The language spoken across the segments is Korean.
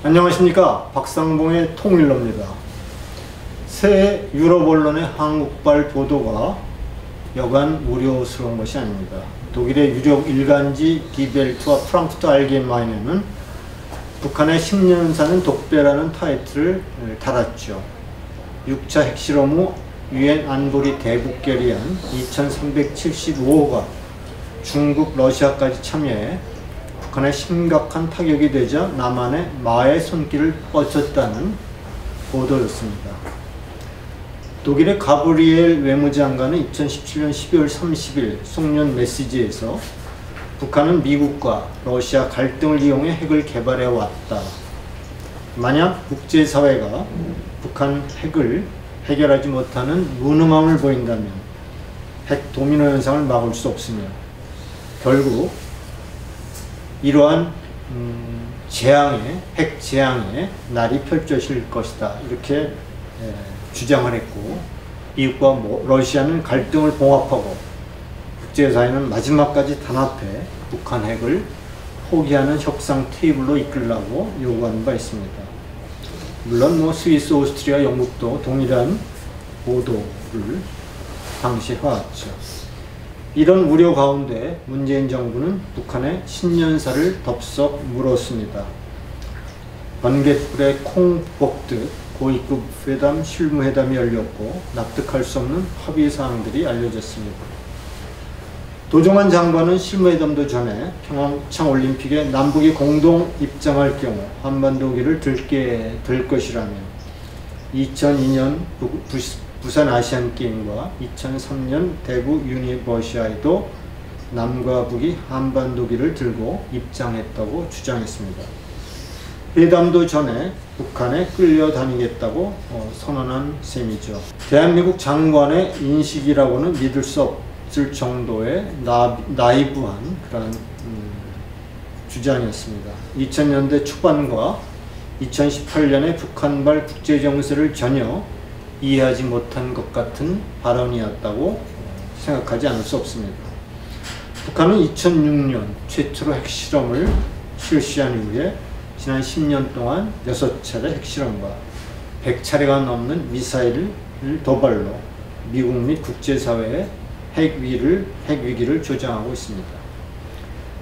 안녕하십니까. 박상봉의 통일러입니다. 새 유럽 언론의 한국발 보도가 여간 우려스러운 것이 아닙니다. 독일의 유력 일간지 디 벨트와 프랑크푸르트 알게마인에는 북한의 10년사는 독배라는 타이틀을 달았죠. 6차 핵실험 후 유엔 안보리 대북 결의안 2375호가 중국, 러시아까지 참여해 북한에 심각한 타격이 되자 남한의 마의 손길을 뻗쳤다는 보도였습니다. 독일의 가브리엘 외무장관은 2017년 12월 30일 송년 메시지에서 북한은 미국과 러시아 갈등을 이용해 핵을 개발해 왔다. 만약 국제사회가 북한 핵을 해결하지 못하는 무능함을 보인다면 핵 도미노 현상을 막을 수 없으며 결국 이러한 핵 재앙의 날이 펼쳐질 것이다. 이렇게 주장을 했고, 미국과 러시아는 갈등을 봉합하고 국제사회는 마지막까지 단합해 북한 핵을 포기하는 협상 테이블로 이끌라고 요구하는 바 있습니다. 물론 스위스, 오스트리아, 영국도 동일한 보도를 당시 해왔죠. 이런 우려 가운데 문재인 정부는 북한의 신년사를 덥석 물었습니다. 번갯불에 콩 볶듯 고위급 회담, 실무회담이 열렸고 납득할 수 없는 합의사항들이 알려졌습니다. 도종환 장관은 실무회담도 전에 평창 올림픽에 남북이 공동 입장할 경우 한반도기를 들 것이라며 2002년 부산 아시안게임과 2003년 대구 유니버시아에도 남과 북이 한반도기를 들고 입장했다고 주장했습니다. 회담도 전에 북한에 끌려다니겠다고 선언한 셈이죠. 대한민국 장관의 인식이라고는 믿을 수 없을 정도의 나이브한 그런 주장이었습니다. 2000년대 초반과 2018년의 북한발 국제정세를 전혀 이해하지 못한 것 같은 발언이었다고 생각하지 않을 수 없습니다. 북한은 2006년 최초로 핵실험을 실시한 이후에 지난 10년 동안 6차례 핵실험과 100차례가 넘는 미사일 도발로 미국 및 국제사회의 핵 위기를 조장하고 있습니다.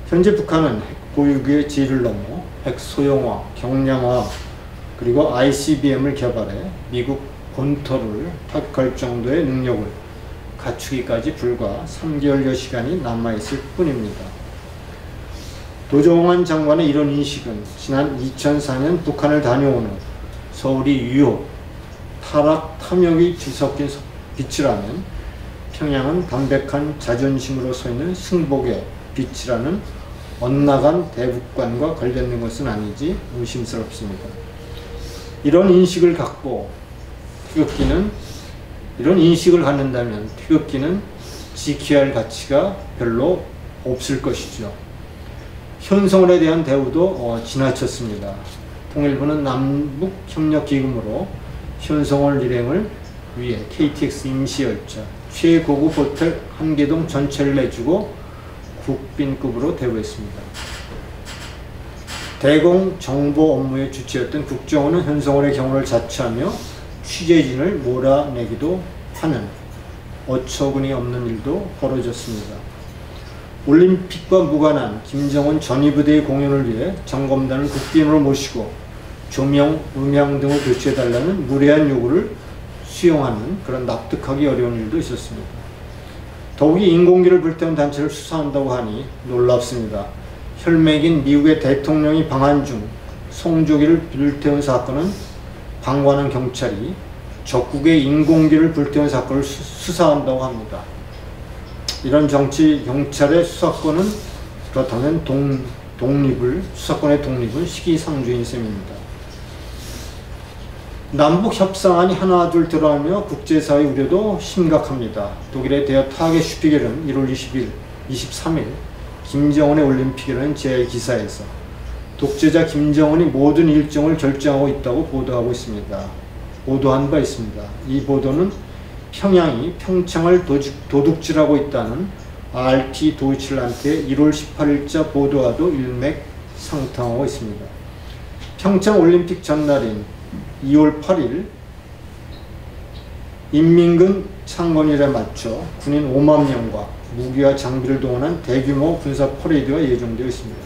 현재 북한은 핵 보유국의 지위를 넘어 핵 소형화, 경량화, 그리고 ICBM을 개발해 미국 본토를 타격할 정도의 능력을 갖추기까지 불과 3개월여 시간이 남아있을 뿐입니다. 도종환 장관의 이런 인식은 지난 2004년 북한을 다녀온 후 서울이 유혹, 타락, 탐욕이 뒤섞인 빛이라면 평양은 담백한 자존심으로 서있는 승복의 빛이라는 엇나간 대북관과 관련된 것은 아니지 의심스럽습니다. 이런 인식을 갖고 이런 인식을 갖는다면 태극기는 지켜야 할 가치가 별로 없을 것이죠. 현성월에 대한 대우도 지나쳤습니다. 통일부는 남북협력기금으로 현성월 일행을 위해 KTX 임시열차, 최고급 호텔 한계동 전체를 내주고 국빈급으로 대우했습니다. 대공 정보 업무의 주체였던 국정원은 현성월의 경우를 자처하며 취재진을 몰아내기도 하는 어처구니 없는 일도 벌어졌습니다. 올림픽과 무관한 김정은 전위부대의 공연을 위해 점검단을 국빈으로 모시고 조명, 음향 등을 교체해달라는 무례한 요구를 수용하는 그런 납득하기 어려운 일도 있었습니다. 더욱이 인공기를 불태운 단체를 수사한다고 하니 놀랍습니다. 혈맥인 미국의 대통령이 방한 중 송조기를 불태운 사건은 방관한 경찰이 적국의 인공기를 불태운 사건을 수사한다고 합니다. 이런 정치 경찰의 수사권은 그렇다면 수사권의 독립은 시기상조인 셈입니다. 남북 협상안이 하나둘 들어가며 국제사회 우려도 심각합니다. 독일의 대여 타겟 슈피겔은 1월 23일 김정은의 올림픽이라는 제 기사에서 독재자 김정은이 모든 일정을 결정하고 있다고 보도한 바 있습니다. 이 보도는 평양이 평창을 도둑질하고 있다는 RT 도이칠란트의 1월 18일자 보도와도 일맥상통하고 있습니다. 평창 올림픽 전날인 2월 8일 인민군 창건일에 맞춰 군인 5만 명과 무기와 장비를 동원한 대규모 군사 퍼레이드가 예정되어 있습니다.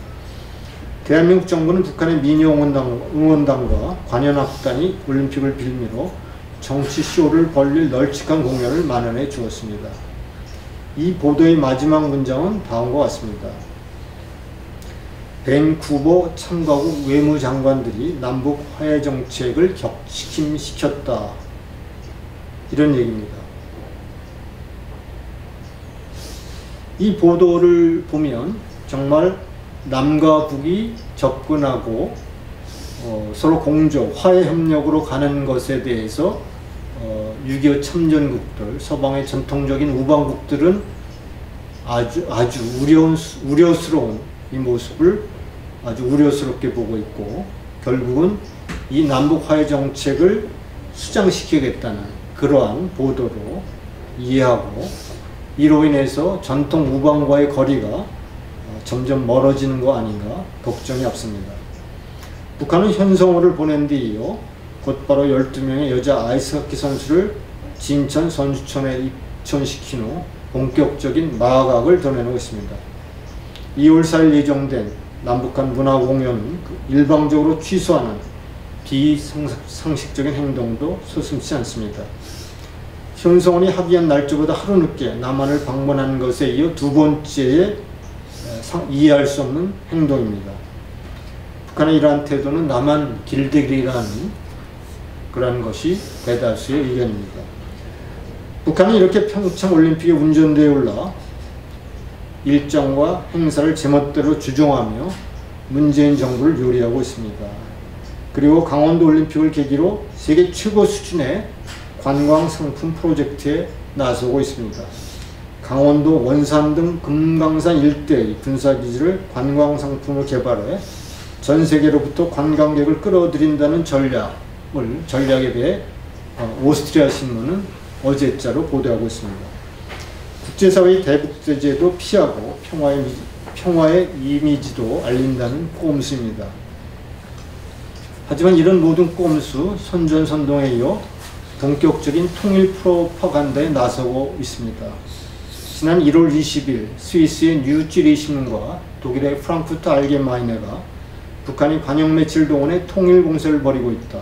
대한민국 정부는 북한의 민영 응원단과 관현악단이 올림픽을 빌미로 정치쇼를 벌릴 널찍한 공연을 마련해 주었습니다. 이 보도의 마지막 문장은 다음과 같습니다. 밴쿠버 참가국 외무장관들이 남북 화해 정책을 격침시켰다. 이런 얘기입니다. 이 보도를 보면 정말 남과 북이 접근하고 서로 공조, 화해 협력으로 가는 것에 대해서 6.25 참전국들, 서방의 전통적인 우방국들은 아주 우려스러운 이 모습을 아주 우려스럽게 보고 있고, 결국은 이 남북 화해 정책을 수장시키겠다는 그러한 보도로 이해하고, 이로 인해서 전통 우방과의 거리가 점점 멀어지는 거 아닌가 걱정이 앞섭니다. 북한은 현성호를 보낸 뒤 이어 곧바로 12명의 여자 아이스하키 선수를 진천 선수촌에 입촌시킨 후 본격적인 마각을 드러내고 있습니다. 2월 4일 예정된 남북한 문화공연은 일방적으로 취소하는 비상식적인 행동도 서슴지 않습니다. 현성원이 합의한 날짜보다 하루 늦게 남한을 방문한 것에 이어 두 번째의 이해할 수 없는 행동입니다. 북한의 이러한 태도는 남한 길들이라는 그러한 것이 대다수의 의견입니다. 북한은 이렇게 평창 올림픽에 운전대에 올라 일정과 행사를 제멋대로 주종하며 문재인 정부를 요리하고 있습니다. 그리고 강원도 올림픽을 계기로 세계 최고 수준의 관광 상품 프로젝트에 나서고 있습니다. 강원도 원산 등 금강산 일대의 군사기지를 관광상품으로 개발해 전 세계로부터 관광객을 끌어들인다는 전략에 대해 오스트리아 신문은 어제자로 보도하고 있습니다. 국제사회의 대북제재도 피하고 평화의 이미지도 알린다는 꼼수입니다. 하지만 이런 모든 꼼수, 선전선동에 이어 본격적인 통일 프로파간다에 나서고 있습니다. 지난 1월 20일 스위스의 뉴찌리 신문과 독일의 프랑크푸르트 알게마이네가 북한이 관영 매체를 동원해 통일 공세를 벌이고 있다.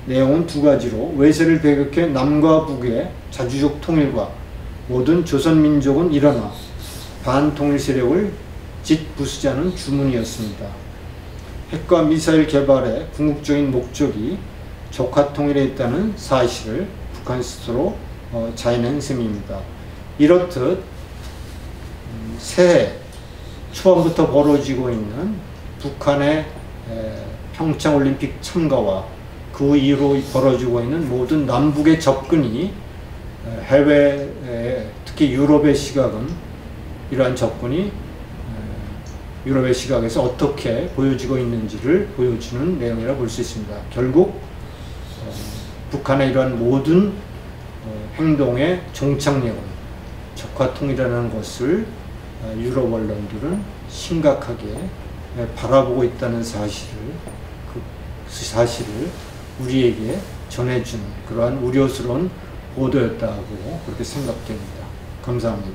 내용은 두 가지로 외세를 배격해 남과 북의 자주적 통일과 모든 조선민족은 일어나 반통일 세력을 짓부수자는 주문이었습니다. 핵과 미사일 개발의 궁극적인 목적이 적화통일에 있다는 사실을 북한 스스로 자인한 셈입니다. 이렇듯 새해 초반부터 벌어지고 있는 북한의 평창올림픽 참가와 그 이후로 벌어지고 있는 모든 남북의 접근이 해외, 특히 유럽의 시각은 이러한 접근이 유럽의 시각에서 어떻게 보여지고 있는지를 보여주는 내용이라 볼 수 있습니다. 결국 북한의 이러한 모든 행동의 종착역은 적화통일이라는 것을 유럽 언론들은 심각하게 바라보고 있다는 사실을 우리에게 전해준 그러한 우려스러운 보도였다고 그렇게 생각됩니다. 감사합니다.